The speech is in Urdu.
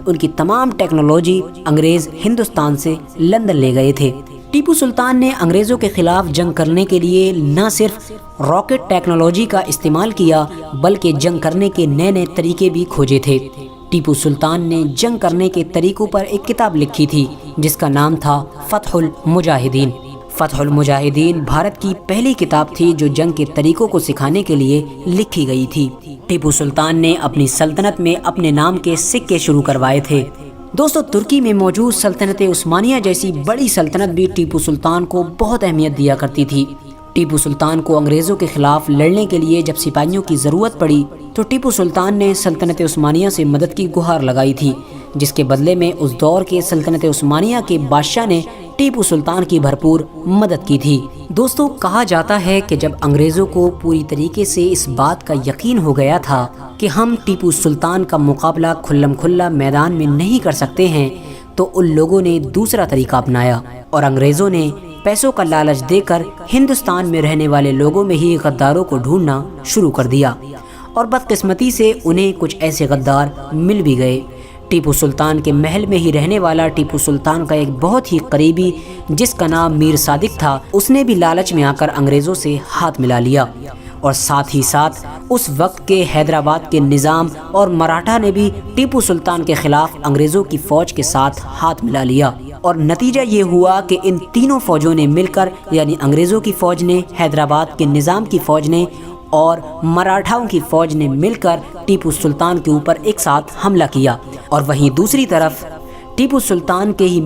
ان کی تمام ٹیکنالوجی انگریز ہندوستان سے لندن لے گئے تھے۔ ٹیپو سلطان نے انگریزوں کے خلاف جنگ کرنے کے لیے نہ صرف راکٹ ٹیکنالوجی کا استعمال کیا بلکہ جنگ کرنے کے نئے نئے طریقے بھی کھوجے تھے۔ ٹیپو سلطان نے جنگ کرنے کے طریقوں پر ایک کتاب لکھی تھی جس کا نام تھا فتح المجاہدین۔ فتح المجاہدین بھارت کی پہلی کتاب تھی جو جنگ کے طریقوں کو سکھانے کے لیے لکھی گئی تھی۔ ٹیپو سلطان نے اپنی سلطنت میں اپنے نام کے سکے شروع کروائے تھے۔ دوستو، ترکی میں موجود سلطنت عثمانیہ جیسی بڑی سلطنت بھی ٹیپو سلطان کو بہت اہمیت دیا کرتی تھی۔ ٹیپو سلطان کو انگریزوں کے خلاف لڑنے کے لیے جب سپاہیوں کی ضرورت پڑی تو ٹیپو سلطان نے سلطنت عثمانیہ سے مدد کی گہار لگائی تھی، جس کے بدلے میں اس دور کے سلطنت عثمانیہ کے بادشاہ نے ٹیپو سلطان کی بھرپور مدد کی تھی۔ دوستو، کہا جاتا ہے کہ جب انگریزوں کو پوری طریقے سے اس بات کا یقین ہو گیا تھا کہ ہم ٹیپو سلطان کا مقابلہ کھلم کھلا میدان میں نہیں کر سکتے ہیں تو ان لوگوں نے دوسرا طریقہ اپنایا اور انگریزوں نے پیسوں کا لالچ دے کر ہندوستان میں رہنے والے لوگوں میں ہی غداروں کو ڈھونڈنا شروع کر دیا، اور بدقسمتی سے انہیں کچھ ایسے غدار مل بھی گئے۔ ٹیپو سلطان کے محل میں ہی رہنے والا ٹیپو سلطان کا ایک بہت ہی قریبی جس کا نام میر صادق تھا، اس نے بھی لالچ میں آ کر انگریزوں سے ہاتھ ملا لیا، اور ساتھ ہی ساتھ اس وقت کے حیدرآباد کے نظام اور مراٹھا نے بھی ٹیپو سلطان کے خلاف انگریزوں کی فوج کے ساتھ ہاتھ ملا لیا، اور نتیجہ یہ ہوا کہ ان تینوں فوجوں نے مل کر، یعنی انگریزوں کی فوج نے، حیدرآباد کے نظام کی فوج نے اور مراٹھاؤں کی فوج نے مل کر ٹیپو سلطان کے اوپر ایک ساتھ حملہ کیا، اور وہیں دوسری طرف ٹیپو سلطان کے ہی